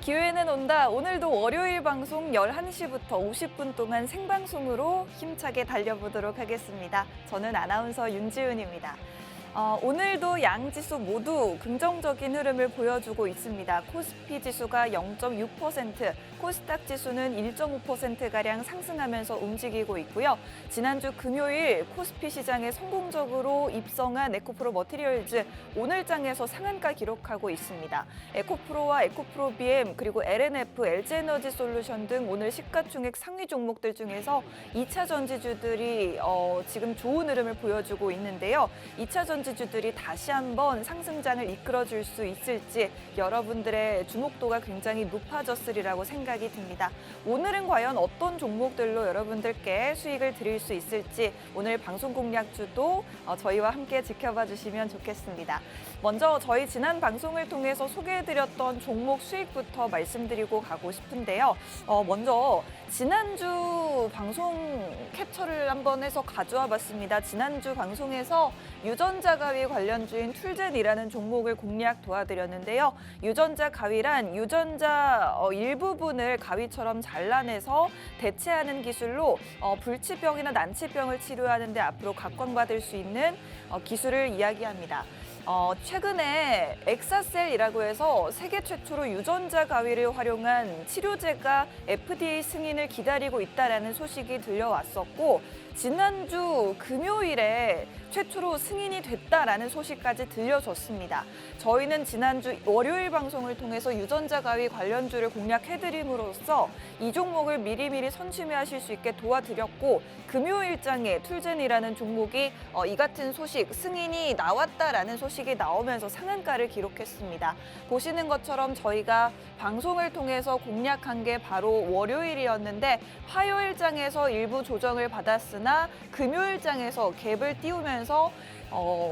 기회는 온다. 오늘도 월요일 방송 11시부터 50분 동안 생방송으로 힘차게 달려보도록 하겠습니다. 저는 아나운서 윤지은입니다. 오늘도 양 지수 모두 긍정적인 흐름을 보여주고 있습니다. 코스피 지수가 0.6%, 코스닥 지수는 1.5%가량 상승하면서 움직이고 있고요. 지난주 금요일 코스피 시장에 성공적으로 입성한 에코프로 머티리얼즈 오늘장에서 상한가 기록하고 있습니다. 에코프로와 에코프로 BM 그리고 LNF, LG에너지 솔루션 등 오늘 시가총액 상위 종목들 중에서 2차 전지주들이 지금 좋은 흐름을 보여주고 있는데요. 2차 전지주들이 다시 한번 상승장을 이끌어줄 수 있을지 여러분들의 주목도가 굉장히 높아졌으리라고 생각이 듭니다. 오늘은 과연 어떤 종목들로 여러분들께 수익을 드릴 수 있을지 오늘 방송 공략주도 저희와 함께 지켜봐 주시면 좋겠습니다. 먼저 저희 지난 방송을 통해서 소개해드렸던 종목 수익부터 말씀드리고 가고 싶은데요. 먼저 지난주 방송 캡처를 한번 해서 가져와 봤습니다. 지난주 방송에서 유전자 가위 관련주인 툴젠이라는 종목을 공략 도와드렸는데요. 유전자 가위란 유전자 일부분을 가위처럼 잘라내서 대체하는 기술로 불치병이나 난치병을 치료하는 데 앞으로 각광받을 수 있는 기술을 이야기합니다. 최근에 엑사셀이라고 해서 세계 최초로 유전자 가위를 활용한 치료제가 FDA 승인을 기다리고 있다는 소식이 들려왔었고 지난주 금요일에 최초로 승인이 됐다라는 소식까지 들려줬습니다. 저희는 지난주 월요일 방송을 통해서 유전자 가위 관련주를 공략해드림으로써 이 종목을 미리미리 선취매하실 수 있게 도와드렸고 금요일장에 툴젠이라는 종목이 이 같은 소식, 승인이 나왔다라는 소식이 나오면서 상한가를 기록했습니다. 보시는 것처럼 저희가 방송을 통해서 공략한 게 바로 월요일이었는데 화요일장에서 일부 조정을 받았으나 금요일장에서 갭을 띄우면서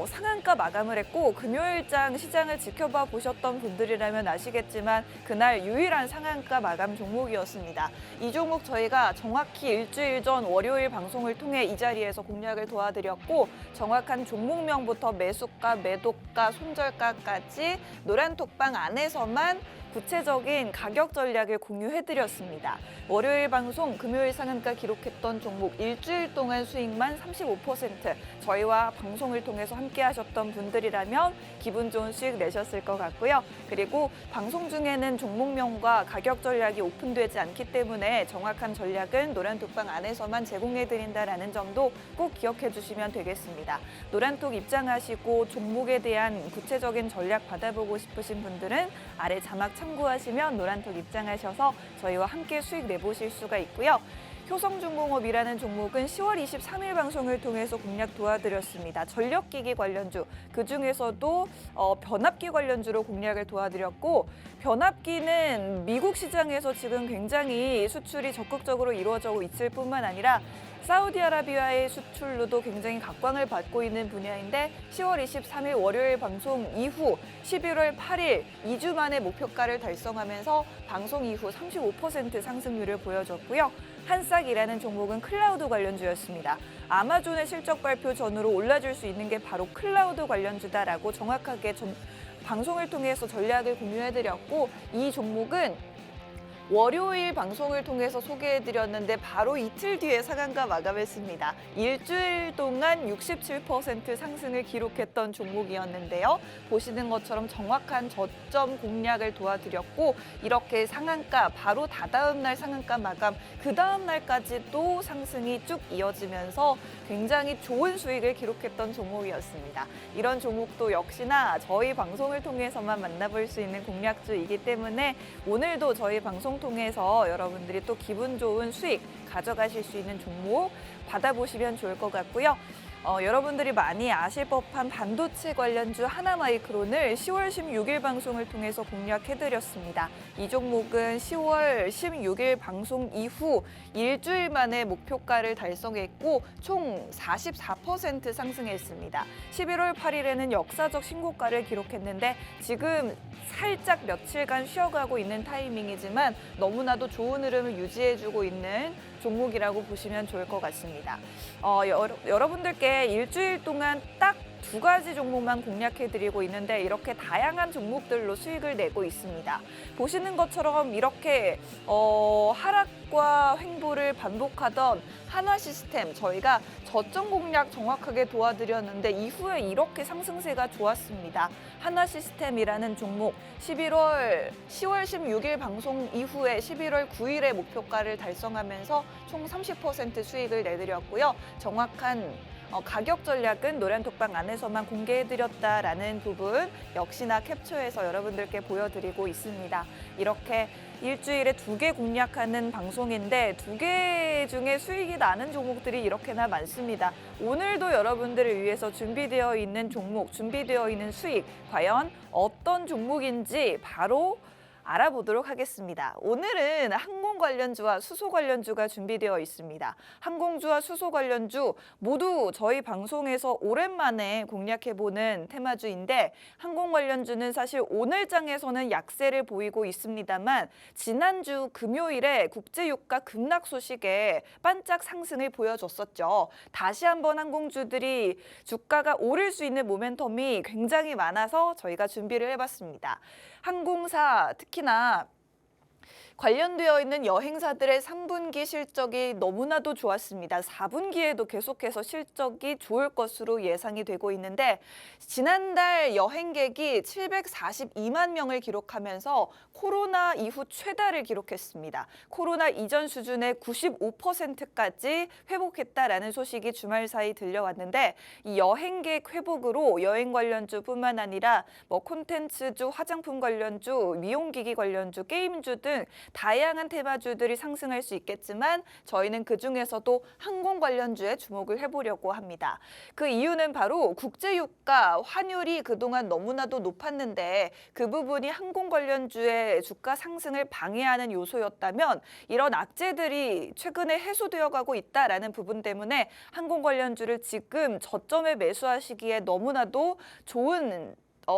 상한가 마감을 했고 금요일장 시장을 지켜봐 보셨던 분들이라면 아시겠지만 그날 유일한 상한가 마감 종목이었습니다. 이 종목 저희가 정확히 일주일 전 월요일 방송을 통해 이 자리에서 공략을 도와드렸고 정확한 종목명부터 매수가, 매도가, 손절가까지 노란톡방 안에서만 구체적인 가격 전략을 공유해드렸습니다. 월요일 방송, 금요일 상한가 기록했던 종목 일주일 동안 수익만 35%, 저희와 방송을 통해서 함께 하셨던 분들이라면 기분 좋은 수익 내셨을 것 같고요. 그리고 방송 중에는 종목명과 가격 전략이 오픈되지 않기 때문에 정확한 전략은 노란톡방 안에서만 제공해드린다는 점도 꼭 기억해 주시면 되겠습니다. 노란톡 입장하시고 종목에 대한 구체적인 전략 받아보고 싶으신 분들은 아래 자막 참고하시면 노란톡 입장하셔서 저희와 함께 수익 내보실 수가 있고요. 효성중공업이라는 종목은 10월 23일 방송을 통해서 공략 도와드렸습니다. 전력기기 관련주, 그중에서도 변압기 관련주로 공략을 도와드렸고 변압기는 미국 시장에서 지금 굉장히 수출이 적극적으로 이루어지고 있을 뿐만 아니라 사우디아라비아의 수출로도 굉장히 각광을 받고 있는 분야인데 10월 23일 월요일 방송 이후 11월 8일 2주 만에 목표가를 달성하면서 방송 이후 35% 상승률을 보여줬고요. 한싹이라는 종목은 클라우드 관련주였습니다. 아마존의 실적 발표 전후로 올라줄 수 있는 게 바로 클라우드 관련주다라고 정확하게 방송을 통해서 전략을 공유해드렸고 이 종목은 월요일 방송을 통해서 소개해드렸는데 바로 이틀 뒤에 상한가 마감했습니다. 일주일 동안 67% 상승을 기록했던 종목이었는데요. 보시는 것처럼 정확한 저점 공략을 도와드렸고 이렇게 상한가 바로 다다음 날 상한가 마감 그 다음 날까지도 상승이 쭉 이어지면서 굉장히 좋은 수익을 기록했던 종목이었습니다. 이런 종목도 역시나 저희 방송을 통해서만 만나볼 수 있는 공략주이기 때문에 오늘도 저희 방송 통해서 여러분들이 또 기분 좋은 수익 가져가실 수 있는 종목 받아보시면 좋을 것 같고요. 여러분들이 많이 아실 법한 반도체 관련주 하나마이크론을 10월 16일 방송을 통해서 공략해드렸습니다. 이 종목은 10월 16일 방송 이후 일주일 만에 목표가를 달성했고 총 44% 상승했습니다. 11월 8일에는 역사적 신고가를 기록했는데 지금 살짝 며칠간 쉬어가고 있는 타이밍이지만 너무나도 좋은 흐름을 유지해주고 있는 종목이라고 보시면 좋을 것 같습니다. 여러분들께 일주일 동안 딱 두 가지 종목만 공략해드리고 있는데 이렇게 다양한 종목들로 수익을 내고 있습니다. 보시는 것처럼 이렇게 하락과 횡보를 반복하던 한화시스템 저희가 저점 공략 정확하게 도와드렸는데 이후에 이렇게 상승세가 좋았습니다. 한화시스템이라는 종목 10월 16일 방송 이후에 11월 9일에 목표가를 달성하면서 총 30% 수익을 내드렸고요. 정확한 가격 전략은 노란톡방 안에서만 공개해드렸다라는 부분 역시나 캡처해서 여러분들께 보여드리고 있습니다. 이렇게 일주일에 2개 공략하는 방송인데 2개 중에 수익이 나는 종목들이 이렇게나 많습니다. 오늘도 여러분들을 위해서 준비되어 있는 종목, 준비되어 있는 수익 과연 어떤 종목인지 바로 알아보도록 하겠습니다. 오늘은 항공 관련주와 수소 관련주가 준비되어 있습니다. 항공주와 수소 관련주 모두 저희 방송에서 오랜만에 공략해보는 테마주인데 항공 관련주는 사실 오늘장에서는 약세를 보이고 있습니다만 지난주 금요일에 국제유가 급락 소식에 반짝 상승을 보여줬었죠. 다시 한번 항공주들이 주가가 오를 수 있는 모멘텀이 굉장히 많아서 저희가 준비를 해봤습니다. 항공사 특히나 관련되어 있는 여행사들의 3분기 실적이 너무나도 좋았습니다. 4분기에도 계속해서 실적이 좋을 것으로 예상이 되고 있는데 지난달 여행객이 742만 명을 기록하면서 코로나 이후 최다를 기록했습니다. 코로나 이전 수준의 95%까지 회복했다라는 소식이 주말 사이 들려왔는데 이 여행객 회복으로 여행 관련주뿐만 아니라 콘텐츠주, 화장품 관련주, 미용기기 관련주, 게임주 등 다양한 테마주들이 상승할 수 있겠지만 저희는 그중에서도 항공 관련주에 주목을 해보려고 합니다. 그 이유는 바로 국제유가, 환율이 그동안 너무나도 높았는데 그 부분이 항공 관련주의 주가 상승을 방해하는 요소였다면 이런 악재들이 최근에 해소되어 가고 있다라는 부분 때문에 항공 관련주를 지금 저점에 매수하시기에 너무나도 좋은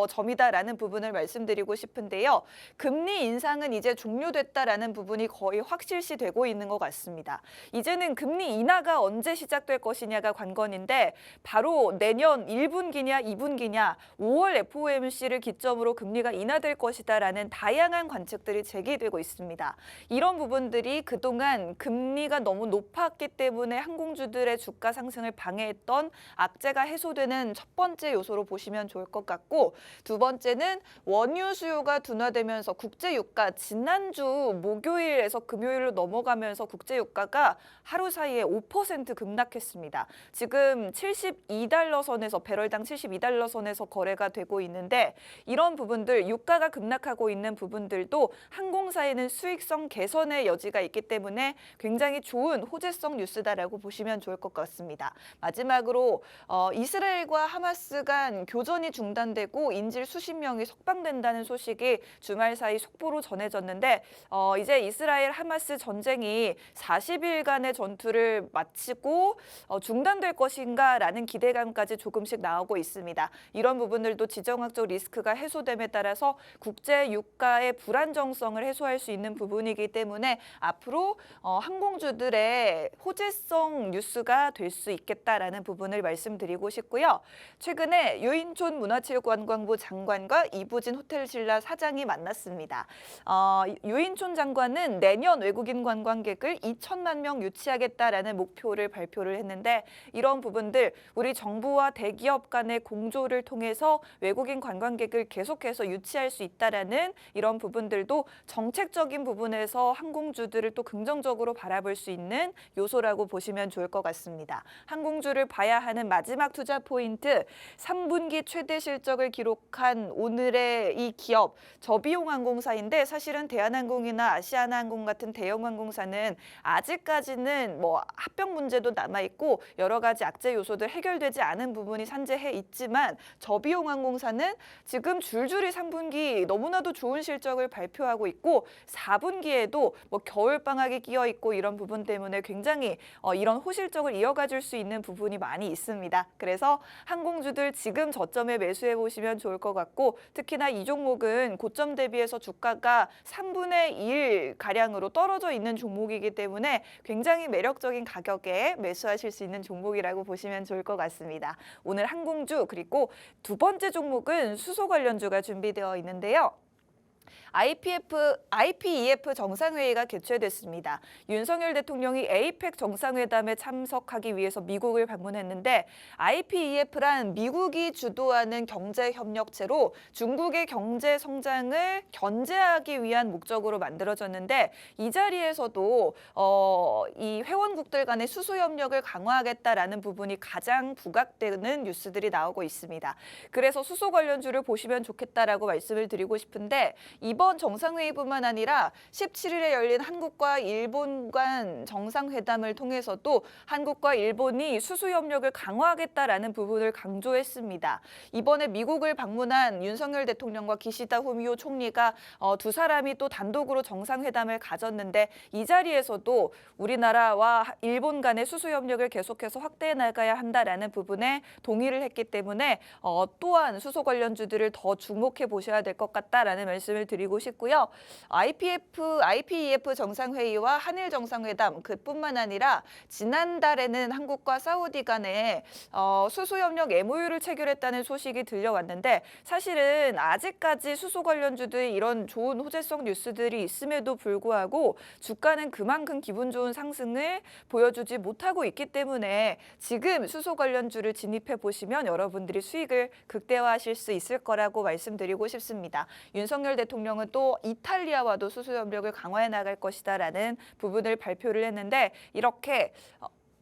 점이다라는 부분을 말씀드리고 싶은데요. 금리 인상은 이제 종료됐다라는 부분이 거의 확실시되고 있는 것 같습니다. 이제는 금리 인하가 언제 시작될 것이냐가 관건인데 바로 내년 1분기냐 2분기냐 5월 FOMC를 기점으로 금리가 인하될 것이다라는 다양한 관측들이 제기되고 있습니다. 이런 부분들이 그동안 금리가 너무 높았기 때문에 항공주들의 주가 상승을 방해했던 악재가 해소되는 첫 번째 요소로 보시면 좋을 것 같고 두 번째는 원유 수요가 둔화되면서 국제유가 지난주 목요일에서 금요일로 넘어가면서 국제유가가 하루 사이에 5% 급락했습니다. 지금 72달러 선에서 배럴당 72달러 선에서 거래가 되고 있는데 이런 부분들 유가가 급락하고 있는 부분들도 항공사에는 수익성 개선의 여지가 있기 때문에 굉장히 좋은 호재성 뉴스다라고 보시면 좋을 것 같습니다. 마지막으로 이스라엘과 하마스 간 교전이 중단되고 인질 수십 명이 석방된다는 소식이 주말 사이 속보로 전해졌는데 이제 이스라엘 하마스 전쟁이 40일간의 전투를 마치고 중단될 것인가라는 기대감까지 조금씩 나오고 있습니다. 이런 부분들도 지정학적 리스크가 해소됨에 따라서 국제 유가의 불안정성을 해소할 수 있는 부분이기 때문에 앞으로 항공주들의 호재성 뉴스가 될 수 있겠다라는 부분을 말씀드리고 싶고요. 최근에 유인촌 문화체육관광부 장관과 이부진 호텔신라 사장이 만났습니다. 유인촌 장관은 내년 외국인 관광객을 2천만 명 유치하겠다라는 목표를 발표를 했는데 이런 부분들 우리 정부와 대기업 간의 공조를 통해서 외국인 관광객을 계속해서 유치할 수 있다라는 이런 부분들도 정책적인 부분에서 항공주들을 또 긍정적으로 바라볼 수 있는 요소라고 보시면 좋을 것 같습니다. 항공주를 봐야 하는 마지막 투자 포인트 3분기 최대 실적을 기록한 오늘의 이 기업 저비용 항공사인데 사실은 대한항공이나 아시아나항공 같은 대형 항공사는 아직까지는 합병 문제도 남아있고 여러 가지 악재 요소들 해결되지 않은 부분이 산재해 있지만 저비용 항공사는 지금 줄줄이 3분기 너무나도 좋은 실적을 발표하고 있고 4분기에도 겨울방학이 끼어 있고 이런 부분 때문에 굉장히 이런 호실적을 이어가 줄 수 있는 부분이 많이 있습니다. 그래서 항공주들 지금 저점에 매수해 보시면 보시면 좋을 것 같고 특히나 이 종목은 고점 대비해서 주가가 3분의 1 가량으로 떨어져 있는 종목이기 때문에 굉장히 매력적인 가격에 매수하실 수 있는 종목이라고 보시면 좋을 것 같습니다. 오늘 항공주 그리고 두 번째 종목은 수소 관련주가 준비되어 있는데요. IPEF 정상회의가 개최됐습니다. 윤석열 대통령이 APEC 정상회담에 참석하기 위해서 미국을 방문했는데 IPEF란 미국이 주도하는 경제협력체로 중국의 경제 성장을 견제하기 위한 목적으로 만들어졌는데 이 자리에서도 이 회원국들 간의 수소협력을 강화하겠다라는 부분이 가장 부각되는 뉴스들이 나오고 있습니다. 그래서 수소 관련주를 보시면 좋겠다라고 말씀을 드리고 싶은데 이번 정상회의뿐만 아니라 17일에 열린 한국과 일본 간 정상회담을 통해서도 한국과 일본이 수소협력을 강화하겠다라는 부분을 강조했습니다. 이번에 미국을 방문한 윤석열 대통령과 기시다 후미오 총리가 두 사람이 또 단독으로 정상회담을 가졌는데 이 자리에서도 우리나라와 일본 간의 수소협력을 계속해서 확대해 나가야 한다라는 부분에 동의를 했기 때문에 또한 수소 관련주들을 더 주목해 보셔야 될 것 같다라는 말씀을 드리고 싶고요. IPEF 정상회의와 한일 정상회담 그뿐만 아니라 지난달에는 한국과 사우디 간에 수소협력 MOU를 체결했다는 소식이 들려왔는데 사실은 아직까지 수소 관련주들 이런 좋은 호재성 뉴스들이 있음에도 불구하고 주가는 그만큼 기분 좋은 상승을 보여주지 못하고 있기 때문에 지금 수소 관련주를 진입해 보시면 여러분들이 수익을 극대화하실 수 있을 거라고 말씀드리고 싶습니다. 윤석열 대통령은 또 이탈리아와도 수소협력을 강화해 나갈 것이다라는 부분을 발표를 했는데 이렇게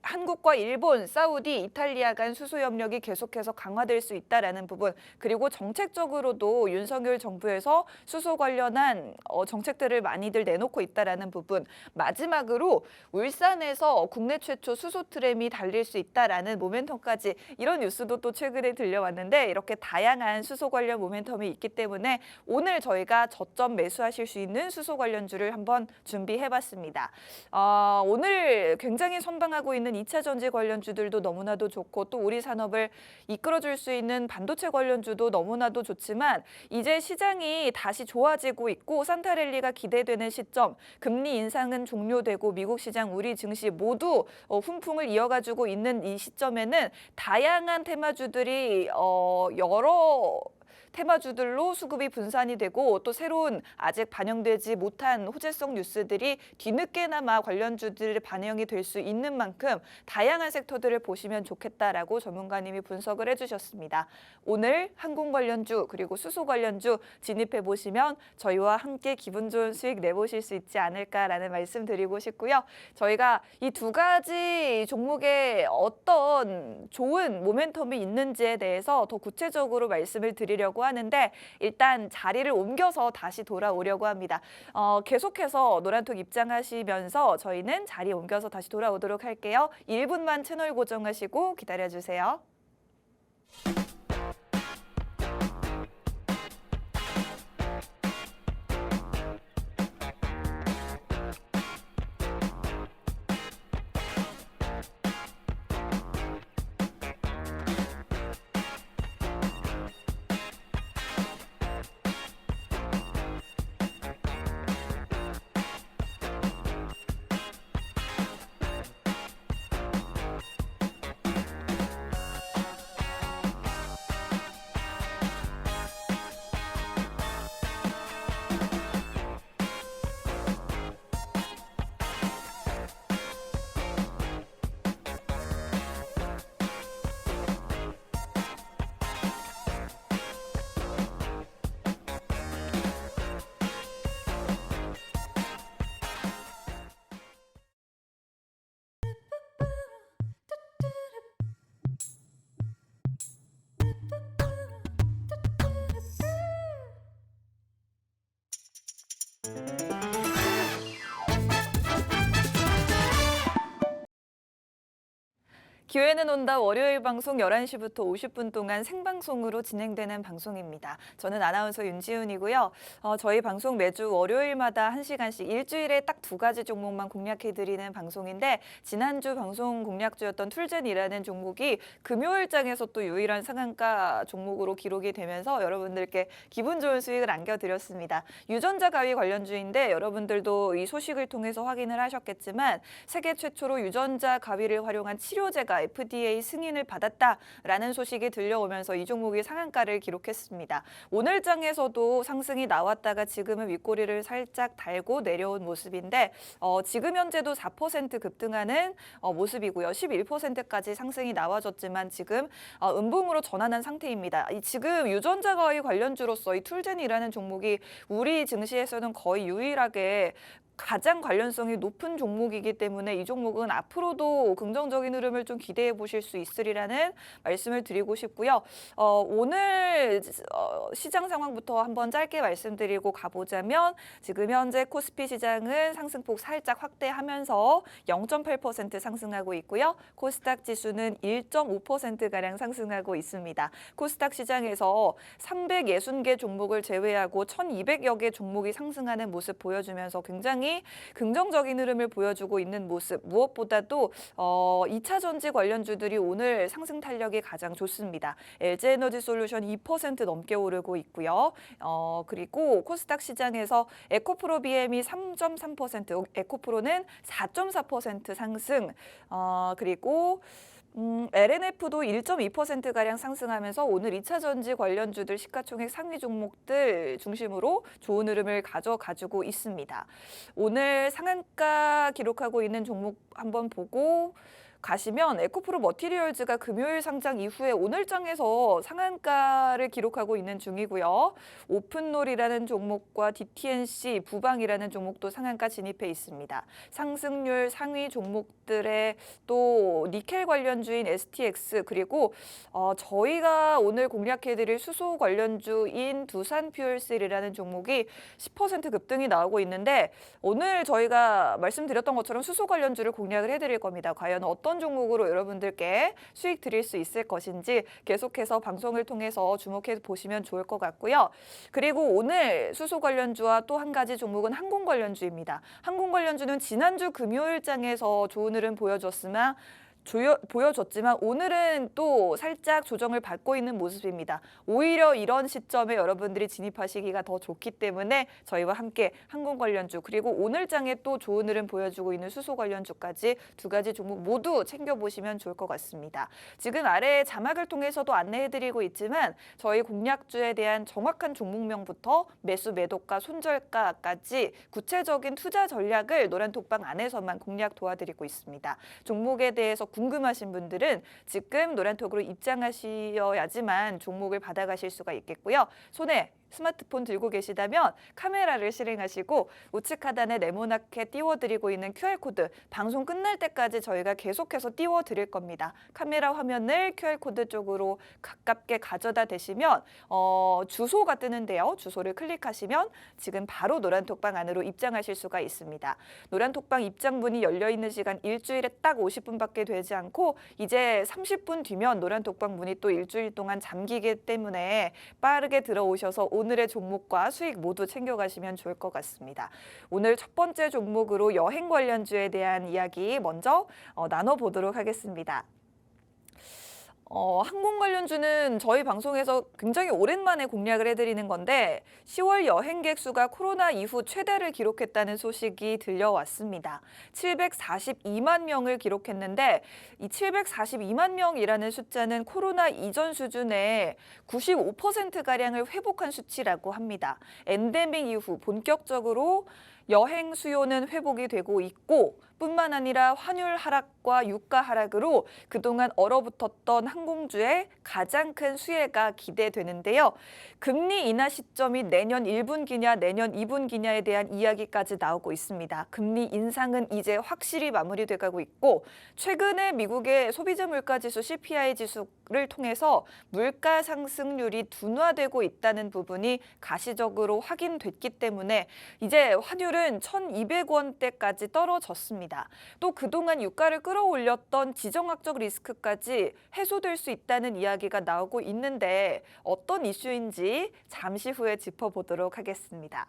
한국과 일본, 사우디, 이탈리아 간 수소협력이 계속해서 강화될 수 있다라는 부분 그리고 정책적으로도 윤석열 정부에서 수소 관련한 정책들을 많이들 내놓고 있다라는 부분 마지막으로 울산에서 국내 최초 수소 트램이 달릴 수 있다라는 모멘텀까지 이런 뉴스도 또 최근에 들려왔는데 이렇게 다양한 수소 관련 모멘텀이 있기 때문에 오늘 저희가 저점 매수하실 수 있는 수소 관련주를 한번 준비해봤습니다. 오늘 굉장히 선방하고 있는 2차 전지 관련주들도 너무나도 좋고 또 우리 산업을 이끌어줄 수 있는 반도체 관련주도 너무나도 좋지만 이제 시장이 다시 좋아지고 있고 산타랠리가 기대되는 시점, 금리 인상은 종료되고 미국 시장, 우리 증시 모두 훈풍을 이어가지고 있는 이 시점에는 다양한 테마주들이 여러 테마주들로 수급이 분산이 되고 또 새로운 아직 반영되지 못한 호재성 뉴스들이 뒤늦게나마 관련주들이 반영이 될 수 있는 만큼 다양한 섹터들을 보시면 좋겠다라고 전문가님이 분석을 해주셨습니다. 오늘 항공 관련주 그리고 수소 관련주 진입해 보시면 저희와 함께 기분 좋은 수익 내보실 수 있지 않을까라는 말씀 드리고 싶고요. 저희가 이 두 가지 종목에 어떤 좋은 모멘텀이 있는지에 대해서 더 구체적으로 말씀을 드리려고 하는데 일단 자리를 옮겨서 다시 돌아오려고 합니다. 계속해서 노란톡 입장하시면서 저희는 자리 옮겨서 다시 돌아오도록 할게요. 1분만 채널 고정하시고 기다려주세요. 기회는 온다 월요일 방송 11시부터 50분 동안 생방송으로 진행되는 방송입니다. 저는 아나운서 윤지훈이고요. 저희 방송 매주 월요일마다 1시간씩 일주일에 딱 2가지 종목만 공략해드리는 방송인데 지난주 방송 공략주였던 툴젠이라는 종목이 금요일장에서 또 유일한 상한가 종목으로 기록이 되면서 여러분들께 기분 좋은 수익을 안겨드렸습니다. 유전자 가위 관련주인데 여러분들도 이 소식을 통해서 확인을 하셨겠지만 세계 최초로 유전자 가위를 활용한 치료제가 FDA 승인을 받았다라는 소식이 들려오면서 이 종목이 상한가를 기록했습니다. 오늘 장에서도 상승이 나왔다가 지금은 윗꼬리를 살짝 달고 내려온 모습인데 지금 현재도 4% 급등하는 모습이고요. 11%까지 상승이 나와줬지만 지금 음봉으로 전환한 상태입니다. 지금 유전자 가위 관련주로서 이 툴젠이라는 종목이 우리 증시에서는 거의 유일하게 가장 관련성이 높은 종목이기 때문에 이 종목은 앞으로도 긍정적인 흐름을 좀 기대해 보실 수 있으리라는 말씀을 드리고 싶고요. 오늘 시장 상황부터 한번 짧게 말씀드리고 가보자면 지금 현재 코스피 시장은 상승폭 살짝 확대하면서 0.8% 상승하고 있고요. 코스닥 지수는 1.5%가량 상승하고 있습니다. 코스닥 시장에서 360개 종목을 제외하고 1,200여 개 종목이 상승하는 모습 보여주면서 굉장히 긍정적인 흐름을 보여주고 있는 모습, 무엇보다도 2차 전지 관련주들이 오늘 상승 탄력이 가장 좋습니다. LG에너지솔루션 2% 넘게 오르고 있고요. 그리고 코스닥 시장에서 에코프로 BM이 3.3%, 에코프로는 4.4% 상승, 그리고 LNF도 1.2%가량 상승하면서 오늘 2차 전지 관련주들 시가총액 상위 종목들 중심으로 좋은 흐름을 가져가지고 있습니다. 오늘 상한가 기록하고 있는 종목 한번 보고 가시면 에코프로 머티리얼즈가 금요일 상장 이후에 오늘 장에서 상한가를 기록하고 있는 중이고요. 오픈롤이라는 종목과 DTNC, 부방이라는 종목도 상한가 진입해 있습니다. 상승률 상위 종목들의 또 니켈 관련주인 STX 그리고 저희가 오늘 공략해드릴 수소 관련주인 두산퓨얼셀이라는 종목이 10% 급등이 나오고 있는데 오늘 저희가 말씀드렸던 것처럼 수소 관련주를 공략을 해드릴 겁니다. 과연 어떤 종목으로 여러분들께 수익 드릴 수 있을 것인지 계속해서 방송을 통해서 주목해 보시면 좋을 것 같고요. 그리고 오늘 수소 관련주와 또 한 가지 종목은 항공 관련주입니다. 항공 관련주는 지난주 금요일장에서 좋은 흐름 보여줬지만 오늘은 또 살짝 조정을 받고 있는 모습입니다. 오히려 이런 시점에 여러분들이 진입하시기가 더 좋기 때문에 저희와 함께 항공 관련주 그리고 오늘 장에 또 좋은 흐름 보여주고 있는 수소 관련주까지 2가지 종목 모두 챙겨보시면 좋을 것 같습니다. 지금 아래 자막을 통해서도 안내해드리고 있지만 저희 공략주에 대한 정확한 종목명부터 매수 매도가 손절가까지 구체적인 투자 전략을 노란톡방 안에서만 공략 도와드리고 있습니다. 종목에 대해서 궁금하신 분들은 지금 노란톡으로 입장하셔야지만 종목을 받아가실 수가 있겠고요. 손에 스마트폰 들고 계시다면 카메라를 실행하시고 우측 하단에 네모나게 띄워드리고 있는 QR코드 방송 끝날 때까지 저희가 계속해서 띄워드릴 겁니다. 카메라 화면을 QR코드 쪽으로 가깝게 가져다 대시면 주소가 뜨는데요. 주소를 클릭하시면 지금 바로 노란톡방 안으로 입장하실 수가 있습니다. 노란톡방 입장문이 열려있는 시간 일주일에 딱 50분밖에 되지 않고 이제 30분 뒤면 노란톡방 문이 또 일주일 동안 잠기기 때문에 빠르게 들어오셔서 오늘의 종목과 수익 모두 챙겨가시면 좋을 것 같습니다. 오늘 첫 번째 종목으로 여행 관련주에 대한 이야기 먼저 나눠보도록 하겠습니다. 항공 관련주는 저희 방송에서 굉장히 오랜만에 공략을 해드리는 건데 10월 여행객 수가 코로나 이후 최대를 기록했다는 소식이 들려왔습니다. 742만 명을 기록했는데 이 742만 명이라는 숫자는 코로나 이전 수준의 95%가량을 회복한 수치라고 합니다. 엔데믹 이후 본격적으로 여행 수요는 회복이 되고 있고 뿐만 아니라 환율 하락과 유가 하락으로 그동안 얼어붙었던 항공주의 가장 큰 수혜가 기대되는데요. 금리 인하 시점이 내년 1분기냐 내년 2분기냐에 대한 이야기까지 나오고 있습니다. 금리 인상은 이제 확실히 마무리돼가고 있고 최근에 미국의 소비자 물가지수 CPI 지수 를 통해서 물가 상승률이 둔화되고 있다는 부분이 가시적으로 확인됐기 때문에 이제 환율은 1,200원대까지 떨어졌습니다. 또 그동안 유가를 끌어올렸던 지정학적 리스크까지 해소될 수 있다는 이야기가 나오고 있는데 어떤 이슈인지 잠시 후에 짚어보도록 하겠습니다.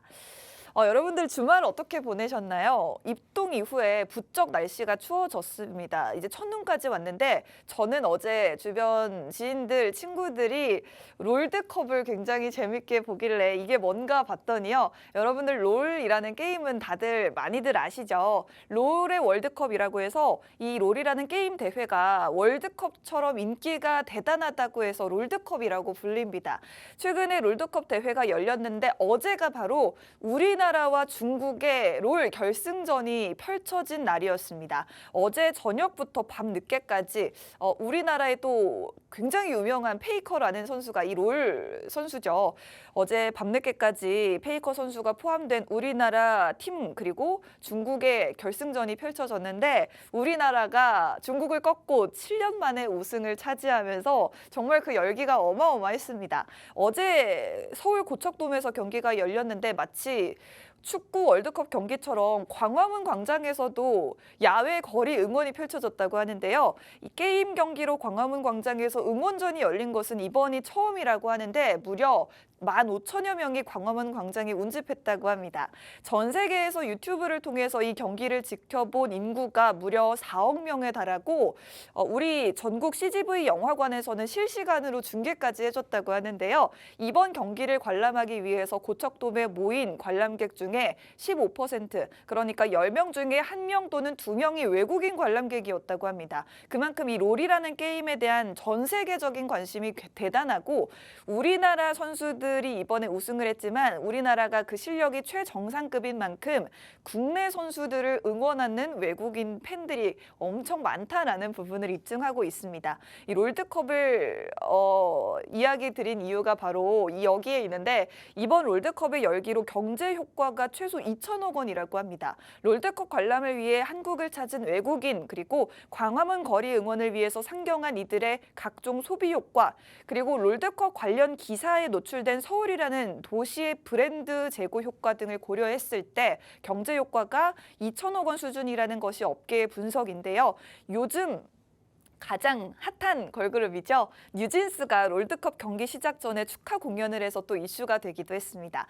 여러분들 주말 어떻게 보내셨나요? 입동 이후에 부쩍 날씨가 추워졌습니다. 이제 첫눈까지 왔는데 저는 어제 주변 지인들, 친구들이 롤드컵을 굉장히 재밌게 보길래 이게 뭔가 봤더니요. 여러분들 롤이라는 게임은 다들 많이들 아시죠? 롤의 월드컵이라고 해서 이 롤이라는 게임 대회가 월드컵처럼 인기가 대단하다고 해서 롤드컵이라고 불립니다. 최근에 롤드컵 대회가 열렸는데 어제가 바로 우리나라와 중국의 롤 결승전이 펼쳐진 날이었습니다. 어제 저녁부터 밤 늦게까지 우리나라의 또 굉장히 유명한 페이커라는 선수가 이 롤 선수죠. 어제 밤늦게까지 페이커 선수가 포함된 우리나라 팀 그리고 중국의 결승전이 펼쳐졌는데 우리나라가 중국을 꺾고 7년 만에 우승을 차지하면서 정말 그 열기가 어마어마했습니다. 어제 서울 고척돔에서 경기가 열렸는데 마치 축구 월드컵 경기처럼 광화문 광장에서도 야외 거리 응원이 펼쳐졌다고 하는데요. 이 게임 경기로 광화문 광장에서 응원전이 열린 것은 이번이 처음이라고 하는데 무려 15,000여 명이 광화문 광장에 운집했다고 합니다. 전 세계에서 유튜브를 통해서 이 경기를 지켜본 인구가 무려 4억 명에 달하고 우리 전국 CGV 영화관에서는 실시간으로 중계까지 해줬다고 하는데요. 이번 경기를 관람하기 위해서 고척돔에 모인 관람객 중에 15% 그러니까 10명 중에 1명 또는 2명이 외국인 관람객이었다고 합니다. 그만큼 이 롤이라는 게임에 대한 전 세계적인 관심이 대단하고 우리나라 선수들이 이번에 우승을 했지만 우리나라가 그 실력이 최정상급인 만큼 국내 선수들을 응원하는 외국인 팬들이 엄청 많다라는 부분을 입증하고 있습니다. 이 롤드컵을 이야기 드린 이유가 바로 여기에 있는데 이번 롤드컵의 열기로 경제 효과가 최소 2천억 원이라고 합니다. 롤드컵 관람을 위해 한국을 찾은 외국인 그리고 광화문 거리 응원을 위해서 상경한 이들의 각종 소비 효과 그리고 롤드컵 관련 기사에 노출된 서울이라는 도시의 브랜드 제고 효과 등을 고려했을 때 경제 효과가 2천억 원 수준이라는 것이 업계의 분석인데요. 요즘 가장 핫한 걸그룹이죠. 뉴진스가 롤드컵 경기 시작 전에 축하 공연을 해서 또 이슈가 되기도 했습니다.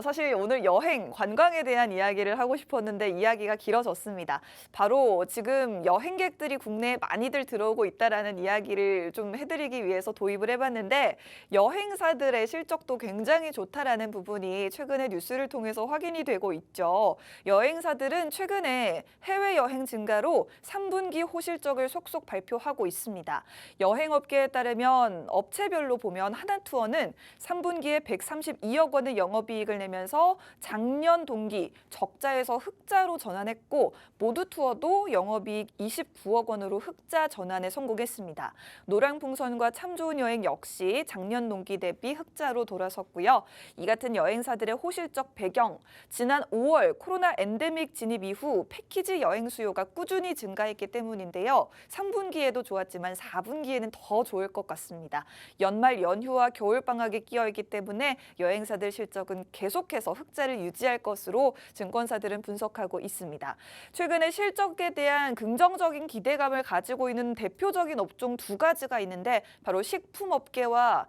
사실 오늘 여행, 관광에 대한 이야기를 하고 싶었는데 이야기가 길어졌습니다. 바로 지금 여행객들이 국내에 많이들 들어오고 있다라는 이야기를 좀 해드리기 위해서 도입을 해봤는데 여행사들의 실적도 굉장히 좋다라는 부분이 최근에 뉴스를 통해서 확인이 되고 있죠. 여행사들은 최근에 해외여행 증가로 3분기 호실적을 속속 발표하고 있습니다. 여행업계에 따르면 업체별로 보면 하나투어는 3분기에 132억 원의 영업이익을 내면서 작년 동기 적자에서 흑자로 전환했고 모두투어도 영업이익 29억 원으로 흑자 전환에 성공했습니다. 노랑풍선과 참 좋은 여행 역시 작년 동기 대비 흑자로 돌아섰고요. 이 같은 여행사들의 호실적 배경, 지난 5월 코로나 엔데믹 진입 이후 패키지 여행 수요가 꾸준히 증가했기 때문인데요. 3분기에도 좋았지만 4분기에는 더 좋을 것 같습니다. 연말 연휴와 겨울방학이 끼어있기 때문에 여행사들 실적은 계속해서 흑자를 유지할 것으로 증권사들은 분석하고 있습니다. 최근에 실적에 대한 긍정적인 기대감을 가지고 있는 대표적인 업종 두 가지가 있는데 바로 식품업계와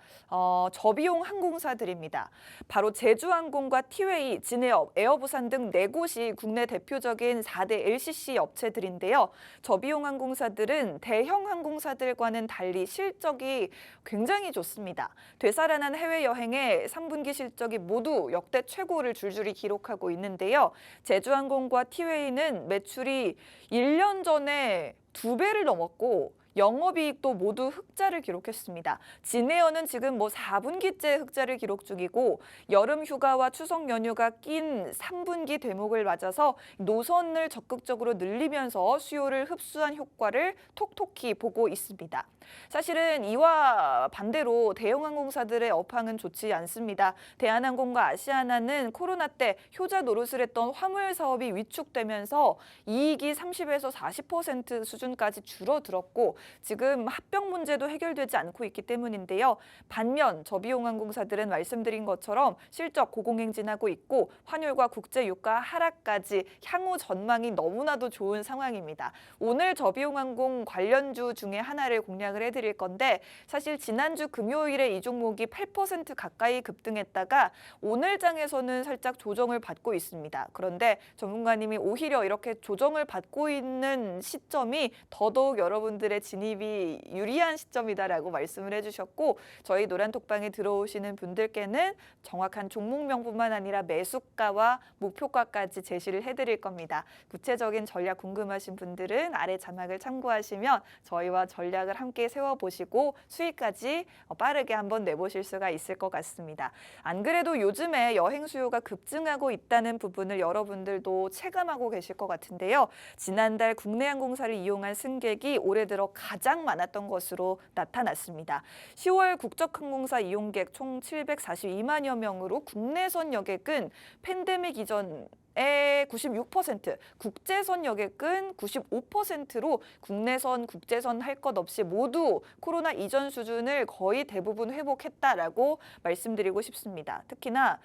저비용 항공사들입니다. 바로 제주항공과 티웨이, 진에어, 에어부산 등 4곳이 국내 대표적인 4대 LCC 업체들인데요. 저비용 항공사들은 대형 항공사들과는 달리 실적이 굉장히 좋습니다. 되살아난 해외여행의 3분기 실적이 모두 역대 최고를 줄줄이 기록하고 있는데요. 제주항공과 티웨이는 매출이 1년 전에 2배를 넘었고 영업이익도 모두 흑자를 기록했습니다. 진에어는 지금 4분기째 흑자를 기록 중이고 여름 휴가와 추석 연휴가 낀 3분기 대목을 맞아서 노선을 적극적으로 늘리면서 수요를 흡수한 효과를 톡톡히 보고 있습니다. 사실은 이와 반대로 대형 항공사들의 업황은 좋지 않습니다. 대한항공과 아시아나는 코로나 때 효자 노릇을 했던 화물 사업이 위축되면서 이익이 30에서 40% 수준까지 줄어들었고 지금 합병 문제도 해결되지 않고 있기 때문인데요. 반면 저비용항공사들은 말씀드린 것처럼 실적 고공행진하고 있고 환율과 국제 유가 하락까지 향후 전망이 너무나도 좋은 상황입니다. 오늘 저비용항공 관련주 중에 하나를 공략을 해드릴 건데 사실 지난주 금요일에 이 종목이 8% 가까이 급등했다가 오늘 장에서는 살짝 조정을 받고 있습니다. 그런데 전문가님이 오히려 이렇게 조정을 받고 있는 시점이 더더욱 여러분들의 진입이 유리한 시점이다라고 말씀을 해주셨고 저희 노란톡방에 들어오시는 분들께는 정확한 종목명뿐만 아니라 매수가와 목표가까지 제시를 해드릴 겁니다. 구체적인 전략 궁금하신 분들은 아래 자막을 참고하시면 저희와 전략을 함께 세워보시고 수익까지 빠르게 한번 내보실 수가 있을 것 같습니다. 안 그래도 요즘에 여행 수요가 급증하고 있다는 부분을 여러분들도 체감하고 계실 것 같은데요. 지난달 국내 항공사를 이용한 승객이 올해 들어 가장 많았던 것으로 나타났습니다. 10월 국적항공사 이용객 총 742만여 명으로 국내선 여객은 팬데믹 이전에 96%, 국제선 여객은 95%로 국내선, 국제선 할 것 없이 모두 코로나 이전 수준을 거의 대부분 회복했다라고 말씀드리고 싶습니다. 특히나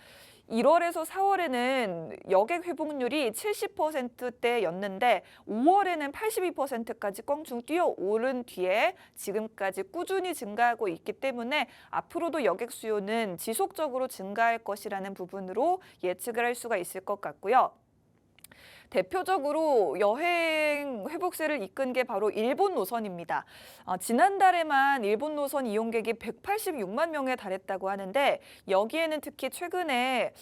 1월에서 4월에는 여객 회복률이 70%대였는데 5월에는 82%까지 껑충 뛰어오른 뒤에 지금까지 꾸준히 증가하고 있기 때문에 앞으로도 여객 수요는 지속적으로 증가할 것이라는 부분으로 예측을 할 수가 있을 것 같고요. 대표적으로 여행 회복세를 이끈 게 바로 일본 노선입니다. 지난달에만 일본 노선 이용객이 186만 명에 달했다고 하는데 여기에는 특히 최근에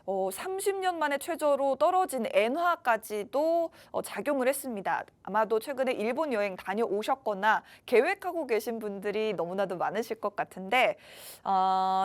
30년 만에 최저로 떨어진 엔화까지도 작용을 했습니다. 아마도 최근에 일본 여행 다녀오셨거나 계획하고 계신 분들이 너무나도 많으실 것 같은데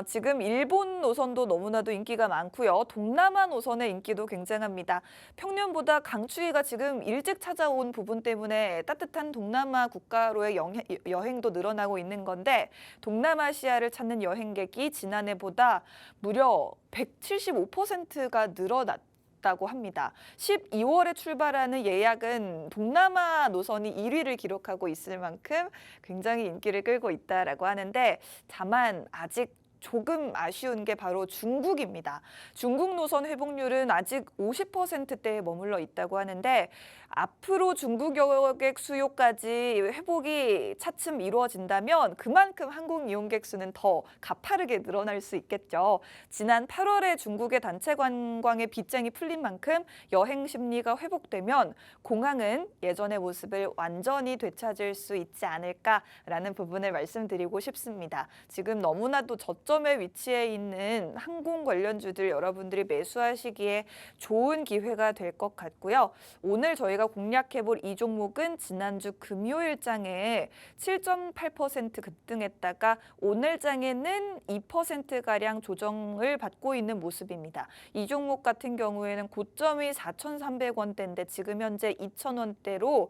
지금 일본 노선도 너무나도 인기가 많고요. 동남아 노선의 인기도 굉장합니다. 평년보다 강추위가 지금 일찍 찾아온 부분 때문에 따뜻한 동남아 국가로의 여행도 늘어나고 있는 건데 동남아시아를 찾는 여행객이 지난해보다 무려 175%가 늘어났다고 합니다. 12월에 출발하는 예약은 동남아 노선이 1위를 기록하고 있을 만큼 굉장히 인기를 끌고 있다라고 하는데 다만 아직 조금 아쉬운 게 바로 중국입니다. 중국 노선 회복률은 아직 50%대에 머물러 있다고 하는데 앞으로 중국 여객 수요까지 회복이 차츰 이루어진다면 그만큼 항공 이용객 수는 더 가파르게 늘어날 수 있겠죠. 지난 8월에 중국의 단체 관광의 빗장이 풀린 만큼 여행 심리가 회복되면 공항은 예전의 모습을 완전히 되찾을 수 있지 않을까라는 부분을 말씀드리고 싶습니다. 지금 너무나도 저점에 위치해 있는 항공 관련주들 여러분들이 매수하시기에 좋은 기회가 될 것 같고요. 오늘 저희가 공략해볼 이 종목은 지난주 금요일 장에 7.8% 급등했다가 오늘 장에는 2%가량 조정을 받고 있는 모습입니다. 이 종목 같은 경우에는 고점이 4,300원대인데 지금 현재 2,000원대로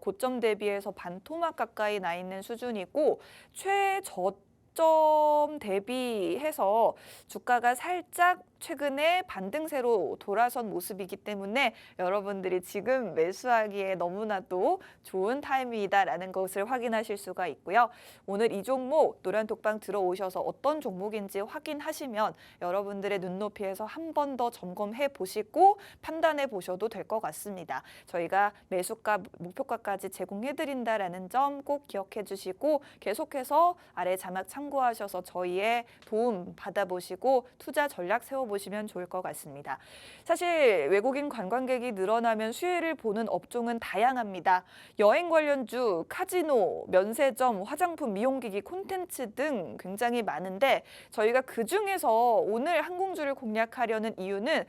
고점 대비해서 반토막 가까이 나 있는 수준이고 최저점 대비해서 주가가 살짝 최근에 반등세로 돌아선 모습이기 때문에 여러분들이 지금 매수하기에 너무나도 좋은 타이밍이다라는 것을 확인하실 수가 있고요. 오늘 이 종목 노란톡방 들어오셔서 어떤 종목인지 확인하시면 여러분들의 눈높이에서 한 번 더 점검해 보시고 판단해 보셔도 될 것 같습니다. 저희가 매수가, 목표가까지 제공해 드린다라는 점 꼭 기억해 주시고 계속해서 아래 자막 참고하셔서 저희의 도움 받아보시고 투자 전략 세워보시면 좋을 것 같습니다. 사실 외국인 관광객이 늘어나면 수혜를 보는 업종은 다양합니다. 여행 관련주, 카지노, 면세점, 화장품, 미용기기, 콘텐츠 등 굉장히 많은데 저희가 그중에서 오늘 항공주를 공략하려는 이유는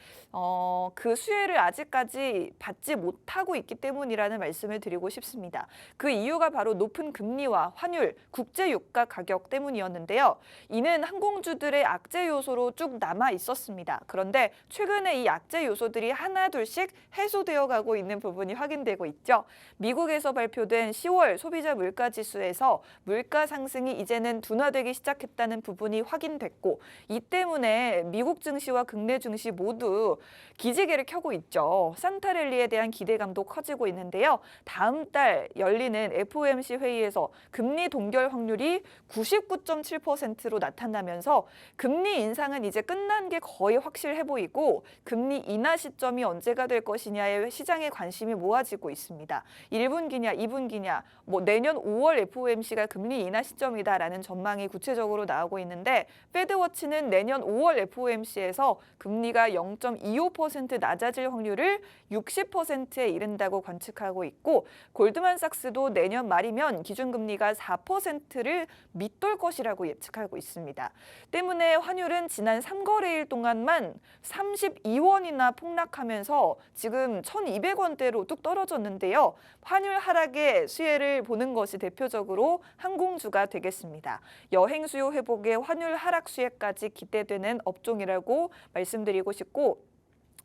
그 수혜를 아직까지 받지 못하고 있기 때문이라는 말씀을 드리고 싶습니다. 그 이유가 바로 높은 금리와 환율, 국제 유가 가격 때문이었는데요. 이는 항공주들의 악재 요소로 쭉 남아 있었습니다. 커졌습니다. 그런데 최근에 이 약재 요소들이 하나둘씩 해소되어 가고 있는 부분이 확인되고 있죠. 미국에서 발표된 10월 소비자 물가지수에서 물가 상승이 이제는 둔화되기 시작했다는 부분이 확인됐고, 이 때문에 미국 증시와 국내 증시 모두 기지개를 켜고 있죠. 산타랠리에 대한 기대감도 커지고 있는데요. 다음 달 열리는 FOMC 회의에서 금리 동결 확률이 99.7%로 나타나면서 금리 인상은 이제 끝난 게 거의 확실해 보이고, 금리 인하 시점이 언제가 될 것이냐에 시장의 관심이 모아지고 있습니다. 1분기냐 2분기냐, 내년 5월 FOMC가 금리 인하 시점이다라는 전망이 구체적으로 나오고 있는데, 패드워치는 내년 5월 FOMC에서 금리가 0.25% 낮아질 확률을 60%에 이른다고 관측하고 있고, 골드만삭스도 내년 말이면 기준금리가 4%를 밑돌 것이라고 예측하고 있습니다. 때문에 환율은 지난 3거래일 동안만 32원이나 폭락하면서 지금 1,200원대로 뚝 떨어졌는데요. 환율 하락의 수혜를 보는 것이 대표적으로 항공주가 되겠습니다. 여행 수요 회복에 환율 하락 수혜까지 기대되는 업종이라고 말씀드리고 싶고,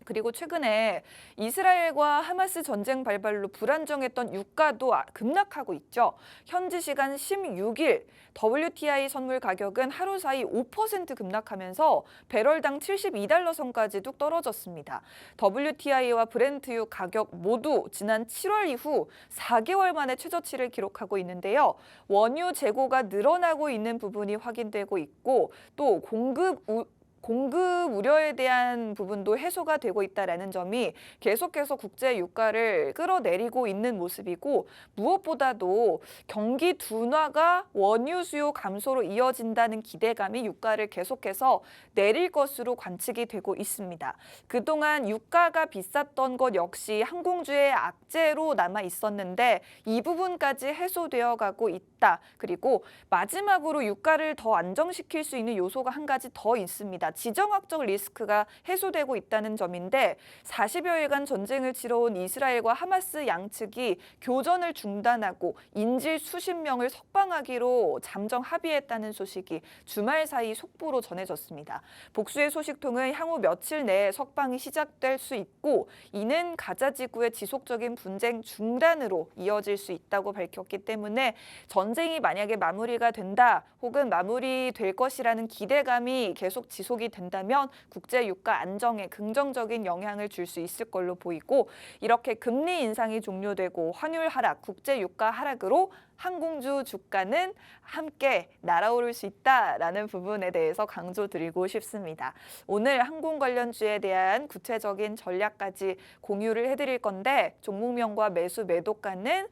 그리고 최근에 이스라엘과 하마스 전쟁 발발로 불안정했던 유가도 급락하고 있죠. 현지 시간 16일 WTI 선물 가격은 하루 사이 5% 급락하면서 배럴당 72달러 선까지 뚝 떨어졌습니다. WTI와 브렌트유 가격 모두 지난 7월 이후 4개월 만에 최저치를 기록하고 있는데요. 원유 재고가 늘어나고 있는 부분이 확인되고 있고, 또 공급 우려에 대한 부분도 해소가 되고 있다는 점이 계속해서 국제 유가를 끌어내리고 있는 모습이고, 무엇보다도 경기 둔화가 원유 수요 감소로 이어진다는 기대감이 유가를 계속해서 내릴 것으로 관측이 되고 있습니다. 그동안 유가가 비쌌던 것 역시 항공주의 악재로 남아 있었는데 이 부분까지 해소되어 가고 있다. 그리고 마지막으로 유가를 더 안정시킬 수 있는 요소가 한 가지 더 있습니다. 지정학적 리스크가 해소되고 있다는 점인데, 40여일간 전쟁을 치러온 이스라엘과 하마스 양측이 교전을 중단하고 인질 수십 명을 석방하기로 잠정 합의했다는 소식이 주말 사이 속보로 전해졌습니다. 복수의 소식통은 향후 며칠 내에 석방이 시작될 수 있고, 이는 가자 지구의 지속적인 분쟁 중단으로 이어질 수 있다고 밝혔기 때문에, 전쟁이 만약에 마무리가 된다 혹은 마무리될 것이라는 기대감이 계속 지속이 된다면 국제 유가 안정에 긍정적인 영향을 줄 수 있을 걸로 보이고, 이렇게 금리 인상이 종료되고 환율 하락, 국제 유가 하락으로 항공주 주가는 함께 날아오를 수 있다라는 부분에 대해서 강조드리고 싶습니다. 오늘 항공 관련주에 대한 구체적인 전략까지 공유를 해드릴 건데, 종목명과 매수 매도가는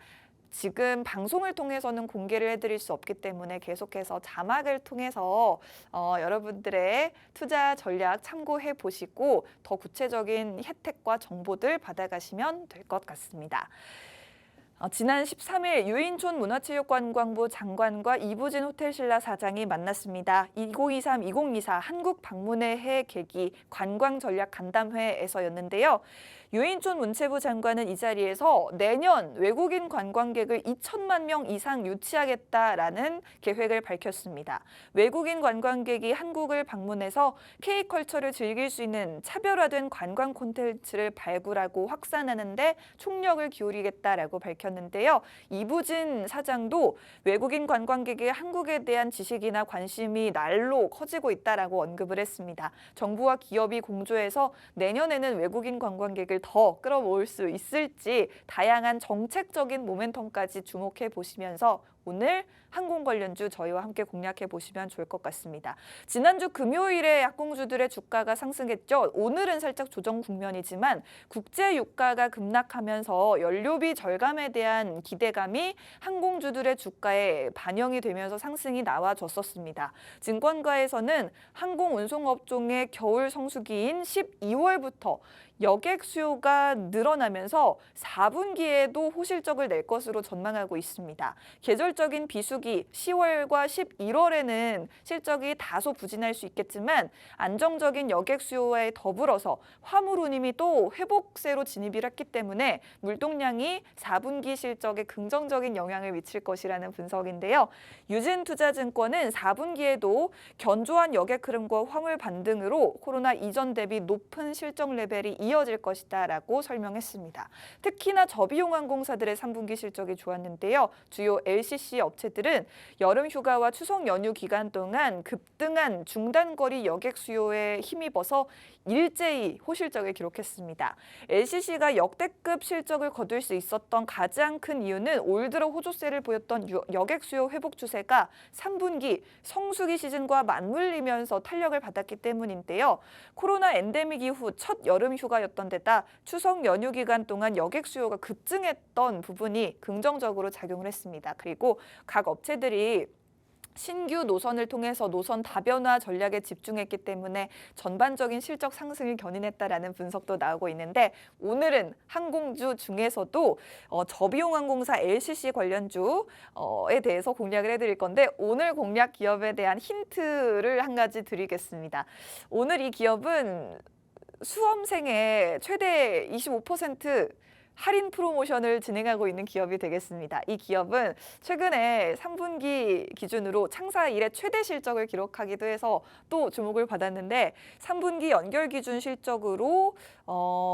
지금 방송을 통해서는 공개를 해드릴 수 없기 때문에 계속해서 자막을 통해서 여러분들의 투자 전략 참고해 보시고 더 구체적인 혜택과 정보들 받아가시면 될 것 같습니다. 지난 13일 유인촌 문화체육관광부 장관과 이부진 호텔신라 사장이 만났습니다. 2023-2024 한국 방문의 해 계기 관광전략 간담회에서였는데요. 유인촌 문체부 장관은 이 자리에서 내년 외국인 관광객을 2천만 명 이상 유치하겠다라는 계획을 밝혔습니다. 외국인 관광객이 한국을 방문해서 K컬처를 즐길 수 있는 차별화된 관광 콘텐츠를 발굴하고 확산하는 데 총력을 기울이겠다라고 밝혔는데요. 이부진 사장도 외국인 관광객이 한국에 대한 지식이나 관심이 날로 커지고 있다라고 언급을 했습니다. 정부와 기업이 공조해서 내년에는 외국인 관광객을 더 끌어모을 수 있을지 다양한 정책적인 모멘텀까지 주목해 보시면서 오늘 항공 관련주 저희와 함께 공략해 보시면 좋을 것 같습니다. 지난주 금요일에 항공주들의 주가가 상승했죠. 오늘은 살짝 조정 국면이지만 국제 유가가 급락하면서 연료비 절감에 대한 기대감이 항공주들의 주가에 반영이 되면서 상승이 나와줬었습니다. 증권가에서는 항공 운송업종의 겨울 성수기인 12월부터 여객 수요가 늘어나면서 4분기에도 호실적을 낼 것으로 전망하고 있습니다. 계절 계절적인 비수기 10월과 11월에는 실적이 다소 부진할 수 있겠지만 안정적인 여객 수요에 더불어서 화물 운임이 또 회복세로 진입을 했기 때문에 물동량이 4분기 실적에 긍정적인 영향을 미칠 것이라는 분석인데요. 유진투자증권은 4분기에도 견조한 여객 흐름과 화물 반등으로 코로나 이전 대비 높은 실적 레벨이 이어질 것이다라고 설명했습니다. 특히나 저비용 항공사들의 3분기 실적이 좋았는데요. 주요 LCC 업체들은 여름 휴가와 추석 연휴 기간 동안 급등한 중단거리 여객 수요에 힘입어서 일제히 호실적을 기록했습니다. LCC가 역대급 실적을 거둘 수 있었던 가장 큰 이유는 올 들어 호조세를 보였던 여객 수요 회복 추세가 3분기 성수기 시즌과 맞물리면서 탄력을 받았기 때문인데요. 코로나 엔데믹 이후 첫 여름 휴가였던 데다 추석 연휴 기간 동안 여객 수요가 급증했던 부분이 긍정적으로 작용을 했습니다. 그리고 각 업체들이 신규 노선을 통해서 노선 다변화 전략에 집중했기 때문에 전반적인 실적 상승을 견인했다라는 분석도 나오고 있는데 오늘은 항공주 중에서도 저비용 항공사 LCC 관련주에 대해서 공략을 해드릴 건데 오늘 공략 기업에 대한 힌트를 한 가지 드리겠습니다. 오늘 이 기업은 수험생에 최대 25% 할인 프로모션을 진행하고 있는 기업이 되겠습니다. 이 기업은 최근에 3분기 기준으로 창사 이래 최대 실적을 기록하기도 해서 또 주목을 받았는데 3분기 연결 기준 실적으로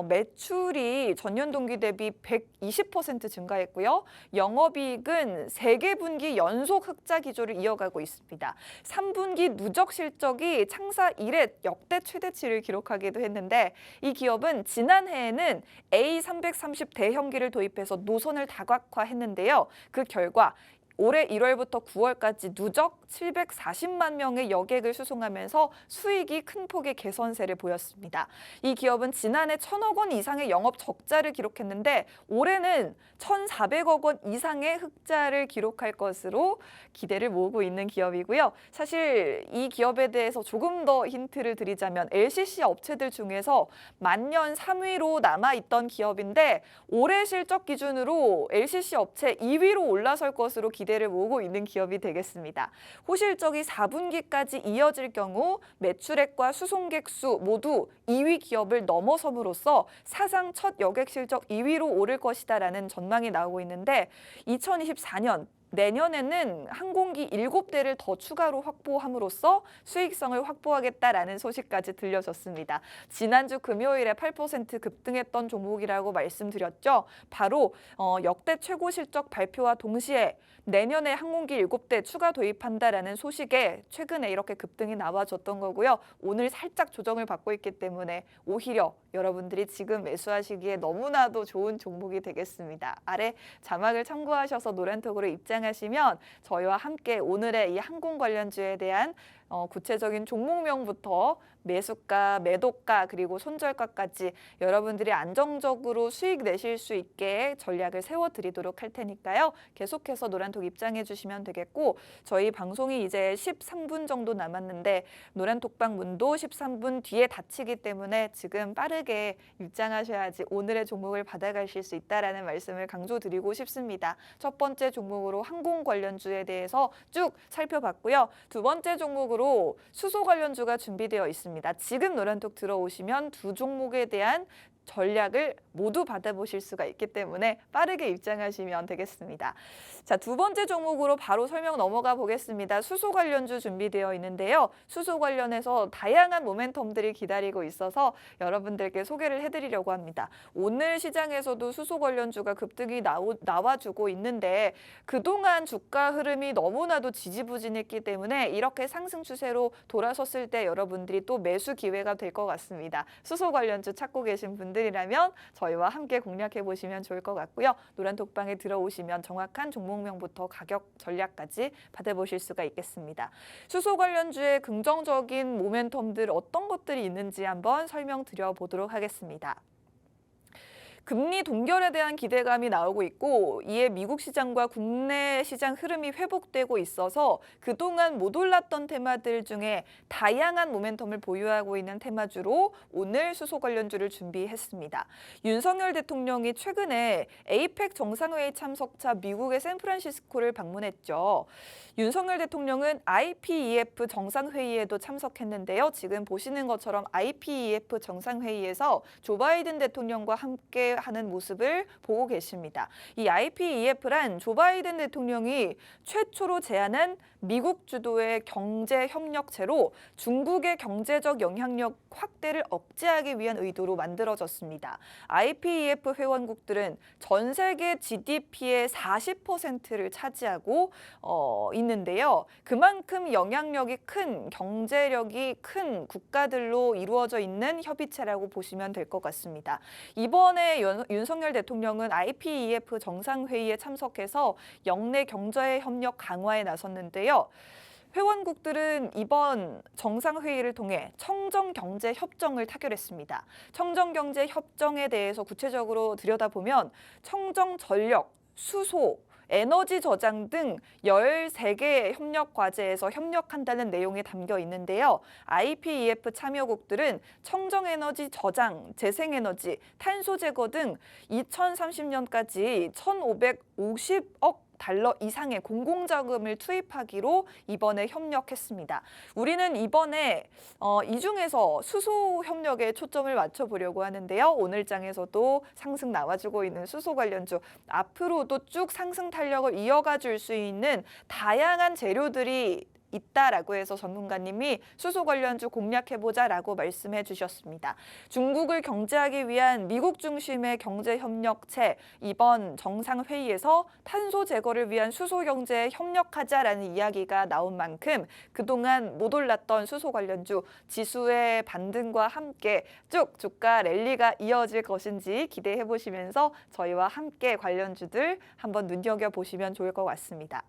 매출이 전년 동기 대비 120% 증가했고요. 영업이익은 3개 분기 연속 흑자 기조를 이어가고 있습니다. 3분기 누적 실적이 창사 이래 역대 최대치를 기록하기도 했는데 이 기업은 지난해에는 A330 대형기를 도입해서 노선을 다각화했는데요. 그 결과 올해 1월부터 9월까지 누적 740만 명의 여객을 수송하면서 수익이 큰 폭의 개선세를 보였습니다. 이 기업은 지난해 1,000억 원 이상의 영업 적자를 기록했는데 올해는 1,400억 원 이상의 흑자를 기록할 것으로 기대를 모으고 있는 기업이고요. 사실 이 기업에 대해서 조금 더 힌트를 드리자면 LCC 업체들 중에서 만년 3위로 남아있던 기업인데 올해 실적 기준으로 LCC 업체 2위로 올라설 것으로 기대를 모으고 있는 기업이 되겠습니다. 호실적이 4분기까지 이어질 경우 매출액과 수송객 수 모두 2위 기업을 넘어섬으로써 사상 첫 여객 실적 2위로 오를 것이다라는 전망이 나오고 있는데 2024년 내년에는 항공기 7대를 더 추가로 확보함으로써 수익성을 확보하겠다라는 소식까지 들려졌습니다. 지난주 금요일에 8% 급등했던 종목이라고 말씀드렸죠. 바로 역대 최고 실적 발표와 동시에 내년에 항공기 7대 추가 도입한다라는 소식에 최근에 이렇게 급등이 나와줬던 거고요. 오늘 살짝 조정을 받고 있기 때문에 오히려 여러분들이 지금 매수하시기에 너무나도 좋은 종목이 되겠습니다. 아래 자막을 참고하셔서 노란톡으로 입장하시면 저희와 함께 오늘의 이 항공 관련주에 대한 구체적인 종목명부터 매수가, 매도가, 그리고 손절가까지 여러분들이 안정적으로 수익 내실 수 있게 전략을 세워드리도록 할 테니까요. 계속해서 노란톡 입장해 주시면 되겠고 저희 방송이 이제 13분 정도 남았는데 노란톡방 문도 13분 뒤에 닫히기 때문에 지금 빠르게 입장하셔야지 오늘의 종목을 받아가실 수 있다라는 말씀을 강조드리고 싶습니다. 첫 번째 종목으로 항공 관련주에 대해서 쭉 살펴봤고요. 두 번째 종목으로 수소 관련주가 준비되어 있습니다. 지금 노란톡 들어오시면 두 종목에 대한 전략을 모두 받아보실 수가 있기 때문에 빠르게 입장하시면 되겠습니다. 자, 두 번째 종목으로 바로 설명 넘어가 보겠습니다. 수소 관련주 준비되어 있는데요. 수소 관련해서 다양한 모멘텀들이 기다리고 있어서 여러분들께 소개를 해드리려고 합니다. 오늘 시장에서도 수소 관련주가 급등이 나와주고 있는데 그동안 주가 흐름이 너무나도 지지부진했기 때문에 이렇게 상승 추세로 돌아섰을 때 여러분들이 또 매수 기회가 될 것 같습니다. 수소 관련주 찾고 계신 분들이라면 저희와 함께 공략해 보시면 좋을 것 같고요. 노란톡방에 들어오시면 정확한 종목명부터 가격 전략까지 받아보실 수가 있겠습니다. 수소 관련주의 긍정적인 모멘텀들 어떤 것들이 있는지 한번 설명드려 보도록 하겠습니다. 금리 동결에 대한 기대감이 나오고 있고 이에 미국 시장과 국내 시장 흐름이 회복되고 있어서 그동안 못 올랐던 테마들 중에 다양한 모멘텀을 보유하고 있는 테마주로 오늘 수소 관련주를 준비했습니다. 윤석열 대통령이 최근에 에이펙 정상회의 참석차 미국의 샌프란시스코를 방문했죠. 윤석열 대통령은 IPEF 정상회의에도 참석했는데요. 지금 보시는 것처럼 IPEF 정상회의에서 조 바이든 대통령과 함께 하는 모습을 보고 계십니다. 이 IPEF란 조 바이든 대통령이 최초로 제안한 미국 주도의 경제 협력체로 중국의 경제적 영향력 확대를 억제하기 위한 의도로 만들어졌습니다. IPEF 회원국들은 전 세계 GDP의 40%를 차지하고 있는데요. 그만큼 영향력이 큰, 경제력이 큰 국가들로 이루어져 있는 협의체라고 보시면 될 것 같습니다. 이번에 윤석열 대통령은 IPEF 정상회의에 참석해서 영내 경제 협력 강화에 나섰는데요. 회원국들은 이번 정상회의를 통해 청정경제협정을 타결했습니다. 청정경제협정에 대해서 구체적으로 들여다보면 청정전력, 수소, 에너지 저장 등 13개 협력 과제에서 협력한다는 내용이 담겨 있는데요. IPEF 참여국들은 청정에너지 저장, 재생에너지, 탄소 제거 등 2030년까지 1,550억 달러 이상의 공공자금을 투입하기로 이번에 협력했습니다. 우리는 이번에 이 중에서 수소 협력에 초점을 맞춰보려고 하는데요. 오늘 장에서도 상승 나와주고 있는 수소 관련주, 앞으로도 쭉 상승 탄력을 이어가 줄 수 있는 다양한 재료들이 있다라고 해서 전문가님이 수소 관련주 공략해보자라고 말씀해 주셨습니다. 중국을 경제하기 위한 미국 중심의 경제협력체, 이번 정상회의에서 탄소 제거를 위한 수소 경제에 협력하자라는 이야기가 나온 만큼 그동안 못 올랐던 수소 관련주 지수의 반등과 함께 쭉 주가 랠리가 이어질 것인지 기대해 보시면서 저희와 함께 관련주들 한번 눈여겨보시면 좋을 것 같습니다.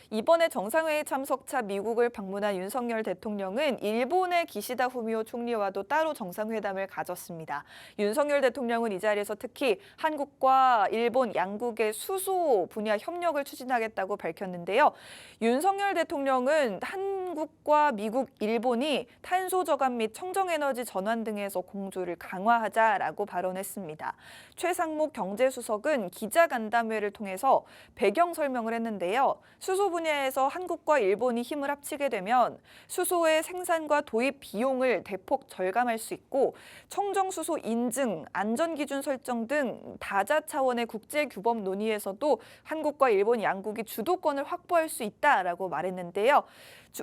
이번에 정상회의 참석차 미국을 방문한 윤석열 대통령은 일본의 기시다 후미오 총리와도 따로 정상회담을 가졌습니다. 윤석열 대통령은 이 자리에서 특히 한국과 일본 양국의 수소 분야 협력을 추진하겠다고 밝혔는데요. 윤석열 대통령은 한국과 미국, 일본이 탄소 저감 및 청정에너지 전환 등에서 공조를 강화하자라고 발언했습니다. 최상목 경제수석은 기자간담회를 통해서 배경 설명을 했는데요. 수소 분야에서 한국과 일본이 힘을 합치게 되면 수소의 생산과 도입 비용을 대폭 절감할 수 있고 청정수소 인증, 안전기준 설정 등 다자 차원의 국제규범 논의에서도 한국과 일본 양국이 주도권을 확보할 수 있다라고 말했는데요.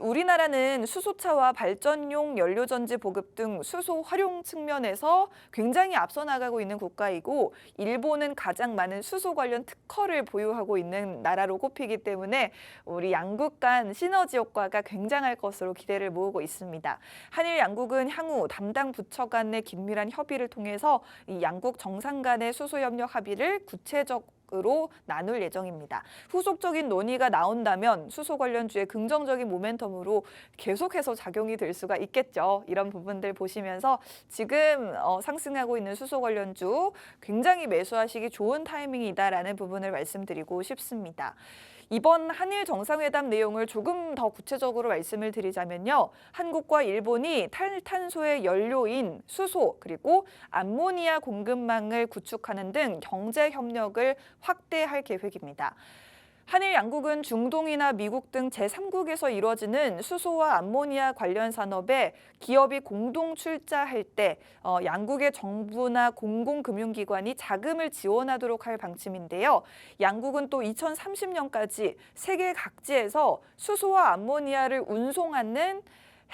우리나라는 수소차와 발전용 연료전지 보급 등 수소 활용 측면에서 굉장히 앞서 나가고 있는 국가이고 일본은 가장 많은 수소 관련 특허를 보유하고 있는 나라로 꼽히기 때문에 우리 양국 간 시너지 효과가 굉장할 것으로 기대를 모으고 있습니다. 한일 양국은 향후 담당 부처 간의 긴밀한 협의를 통해서 이 양국 정상 간의 수소 협력 합의를 구체적으로 나눌 예정입니다. 후속적인 논의가 나온다면 수소 관련주의 긍정적인 모멘텀으로 계속해서 작용이 될 수가 있겠죠. 이런 부분들 보시면서 지금 상승하고 있는 수소 관련주 굉장히 매수하시기 좋은 타이밍이다라는 부분을 말씀드리고 싶습니다. 이번 한일 정상회담 내용을 조금 더 구체적으로 말씀을 드리자면요. 한국과 일본이 탈탄소의 연료인 수소 그리고 암모니아 공급망을 구축하는 등 경제 협력을 확대할 계획입니다. 한일 양국은 중동이나 미국 등 제3국에서 이루어지는 수소와 암모니아 관련 산업에 기업이 공동 출자할 때 양국의 정부나 공공금융기관이 자금을 지원하도록 할 방침인데요. 양국은 또 2030년까지 세계 각지에서 수소와 암모니아를 운송하는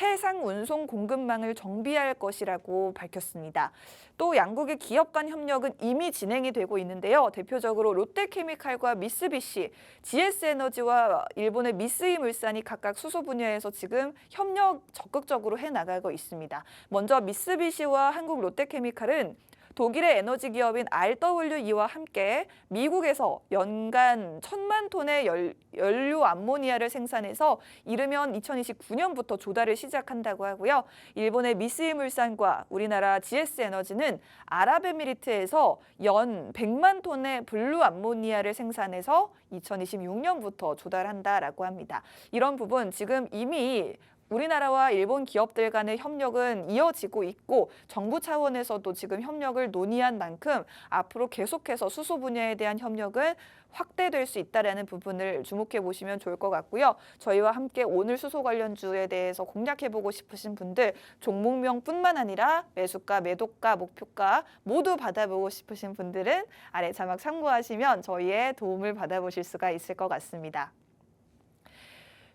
해상 운송 공급망을 정비할 것이라고 밝혔습니다. 또 양국의 기업 간 협력은 이미 진행이 되고 있는데요. 대표적으로 롯데케미칼과 미쓰비시, GS에너지와 일본의 미쓰이 물산이 각각 수소 분야에서 지금 협력 적극적으로 해나가고 있습니다. 먼저 미쓰비시와 한국 롯데케미칼은 독일의 에너지 기업인 RWE와 함께 미국에서 연간 1,000만 톤의 연료 암모니아를 생산해서 이르면 2029년부터 조달을 시작한다고 하고요. 일본의 미쓰이 물산과 우리나라 GS 에너지는 아랍에미리트에서 연 100만 톤의 블루 암모니아를 생산해서 2026년부터 조달한다라고 합니다. 이런 부분 지금 이미 우리나라와 일본 기업들 간의 협력은 이어지고 있고 정부 차원에서도 지금 협력을 논의한 만큼 앞으로 계속해서 수소 분야에 대한 협력은 확대될 수 있다는 부분을 주목해 보시면 좋을 것 같고요. 저희와 함께 오늘 수소 관련주에 대해서 공략해보고 싶으신 분들 종목명뿐만 아니라 매수가, 매도가, 목표가 모두 받아보고 싶으신 분들은 아래 자막 참고하시면 저희의 도움을 받아보실 수가 있을 것 같습니다.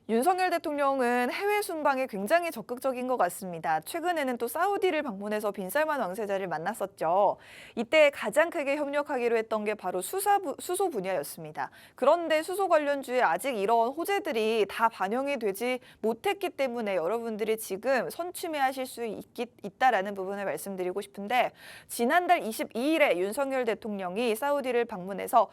윤석열 대통령은 해외 순방에 굉장히 적극적인 것 같습니다. 최근에는 또 사우디를 방문해서 빈살만 왕세자를 만났었죠. 이때 가장 크게 협력하기로 했던 게 바로 수소 분야였습니다. 그런데 수소 관련주에 아직 이런 호재들이 다 반영이 되지 못했기 때문에 여러분들이 지금 선취매하실 수 있다라는 부분을 말씀드리고 싶은데 지난달 22일에 윤석열 대통령이 사우디를 방문해서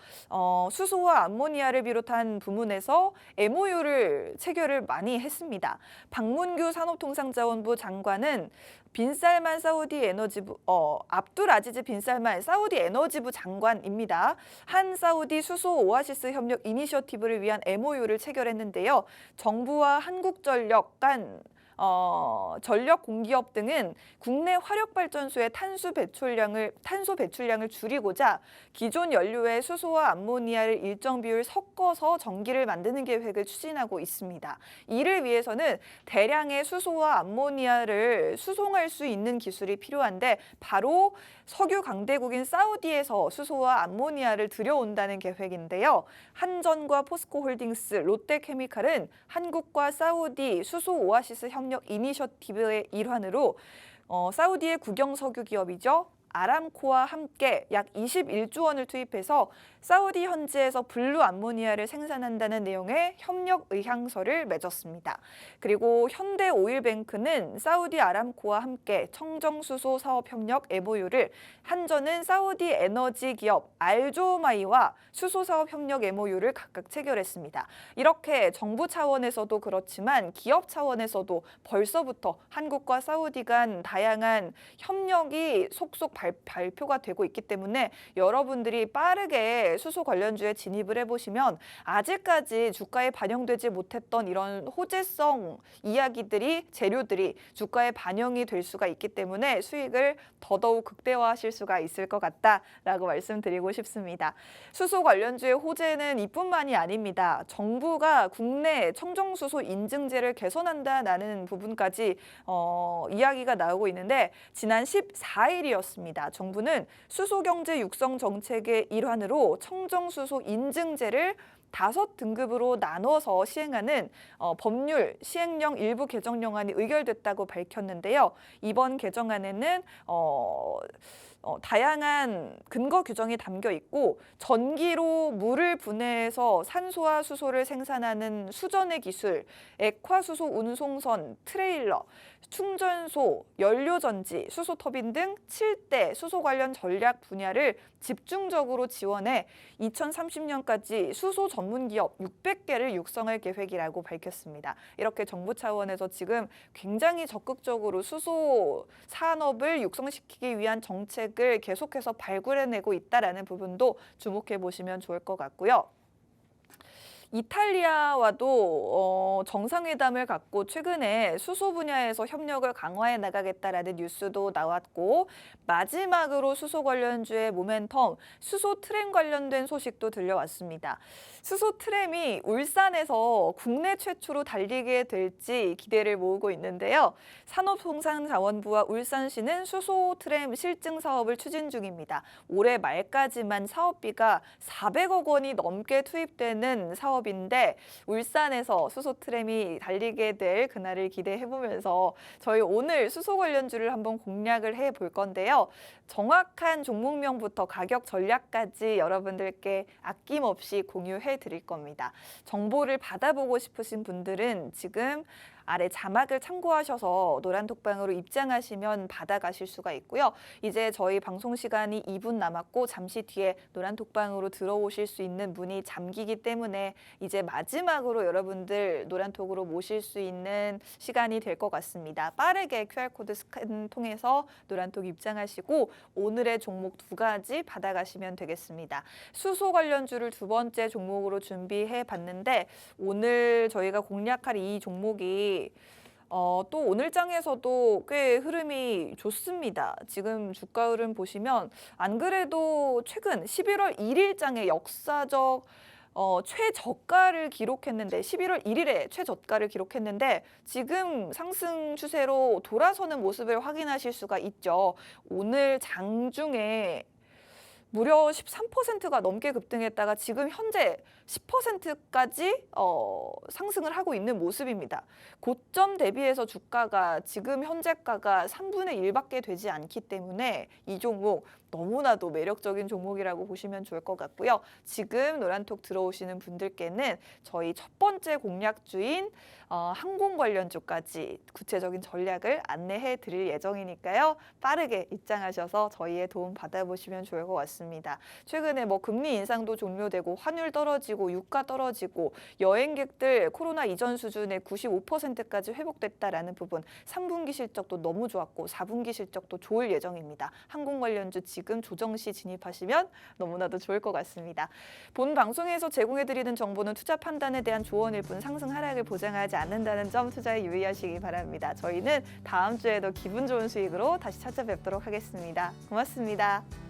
수소와 암모니아를 비롯한 부문에서 MOU를 체결을 많이 했습니다. 박문규 산업통상자원부 장관은 빈살만 사우디 에너지부 압둘 아지즈 빈살만 사우디 에너지부 장관입니다. 한 사우디 수소 오아시스 협력 이니셔티브를 위한 MOU를 체결했는데요. 정부와 한국전력 간 전력 공기업 등은 국내 화력발전소의 탄소 배출량을 줄이고자 기존 연료에 수소와 암모니아를 일정 비율 섞어서 전기를 만드는 계획을 추진하고 있습니다. 이를 위해서는 대량의 수소와 암모니아를 수송할 수 있는 기술이 필요한데 바로 석유 강대국인 사우디에서 수소와 암모니아를 들여온다는 계획인데요. 한전과 포스코홀딩스, 롯데케미칼은 한국과 사우디 수소 오아시스 협력 이니셔티브의 일환으로 사우디의 국영 석유 기업이죠. 아람코와 함께 약 21조 원을 투입해서 사우디 현지에서 블루 암모니아를 생산한다는 내용의 협력 의향서를 맺었습니다. 그리고 현대오일뱅크는 사우디 아람코와 함께 청정수소 사업 협력 MOU를, 한전은 사우디 에너지 기업 알조마이와 수소 사업 협력 MOU를 각각 체결했습니다. 이렇게 정부 차원에서도 그렇지만 기업 차원에서도 벌써부터 한국과 사우디 간 다양한 협력이 속속 발표가 되고 있기 때문에 여러분들이 빠르게 수소 관련주에 진입을 해보시면 아직까지 주가에 반영되지 못했던 이런 호재성 이야기들이, 재료들이 주가에 반영이 될 수가 있기 때문에 수익을 더더욱 극대화하실 수가 있을 것 같다라고 말씀드리고 싶습니다. 수소 관련주의 호재는 이뿐만이 아닙니다. 정부가 국내 청정수소 인증제를 개선한다는 부분까지 이야기가 나오고 있는데 지난 14일이었습니다. 정부는 수소경제 육성 정책의 일환으로 청정수소 인증제를 5등급으로 나눠서 시행하는 법률 시행령 일부 개정령안이 의결됐다고 밝혔는데요. 이번 개정안에는 다양한 근거 규정이 담겨 있고 전기로 물을 분해해서 산소와 수소를 생산하는 수전의 기술, 액화수소 운송선, 트레일러, 충전소, 연료전지, 수소터빈 등 7대 수소 관련 전략 분야를 집중적으로 지원해 2030년까지 수소 전문 기업 600개를 육성할 계획이라고 밝혔습니다. 이렇게 정부 차원에서 지금 굉장히 적극적으로 수소 산업을 육성시키기 위한 정책을 계속해서 발굴해내고 있다는 부분도 주목해 보시면 좋을 것 같고요. 이탈리아와도 정상회담을 갖고 최근에 수소 분야에서 협력을 강화해 나가겠다라는 뉴스도 나왔고 마지막으로 수소 관련주의 모멘텀, 수소 트램 관련된 소식도 들려왔습니다. 수소 트램이 울산에서 국내 최초로 달리게 될지 기대를 모으고 있는데요. 산업통상자원부와 울산시는 수소 트램 실증 사업을 추진 중입니다. 올해 말까지만 사업비가 400억 원이 넘게 투입되는 사업인데 울산에서 수소 트램이 달리게 될 그날을 기대해보면서 저희 오늘 수소 관련주를 한번 공략을 해볼 건데요. 정확한 종목명부터 가격 전략까지 여러분들께 아낌없이 공유해 드릴 겁니다. 정보를 받아보고 싶으신 분들은 지금 아래 자막을 참고하셔서 노란톡방으로 입장하시면 받아가실 수가 있고요. 이제 저희 방송 시간이 2분 남았고 잠시 뒤에 노란톡방으로 들어오실 수 있는 문이 잠기기 때문에 이제 마지막으로 여러분들 노란톡으로 모실 수 있는 시간이 될 것 같습니다. 빠르게 QR코드 스캔 통해서 노란톡 입장하시고 오늘의 종목 2가지 받아가시면 되겠습니다. 수소 관련주를 2번째 종목으로 준비해 봤는데 오늘 저희가 공략할 이 종목이 또 오늘 장에서도 꽤 흐름이 좋습니다. 지금 주가 흐름 보시면 안 그래도 최근 11월 1일 장에 역사적 최저가를 기록했는데 11월 1일에 최저가를 기록했는데 지금 상승 추세로 돌아서는 모습을 확인하실 수가 있죠. 오늘 장중에 무려 13%가 넘게 급등했다가 지금 현재 10%까지 상승을 하고 있는 모습입니다. 고점 대비해서 주가가 지금 현재가가 3분의 1밖에 되지 않기 때문에 이 종목 너무나도 매력적인 종목이라고 보시면 좋을 것 같고요. 지금 노란톡 들어오시는 분들께는 저희 첫 번째 공략주인 항공 관련주까지 구체적인 전략을 안내해 드릴 예정이니까요. 빠르게 입장하셔서 저희의 도움 받아보시면 좋을 것 같습니다. 최근에 금리 인상도 종료되고 환율 떨어지고 유가 떨어지고 여행객들 코로나 이전 수준의 95%까지 회복됐다라는 부분 3분기 실적도 너무 좋았고 4분기 실적도 좋을 예정입니다. 항공 관련주 지금 조정 시 진입하시면 너무나도 좋을 것 같습니다. 본 방송에서 제공해드리는 정보는 투자 판단에 대한 조언일 뿐 상승 하락을 보장하지 않는다는 점 투자에 유의하시기 바랍니다. 저희는 다음 주에도 기분 좋은 수익으로 다시 찾아뵙도록 하겠습니다. 고맙습니다.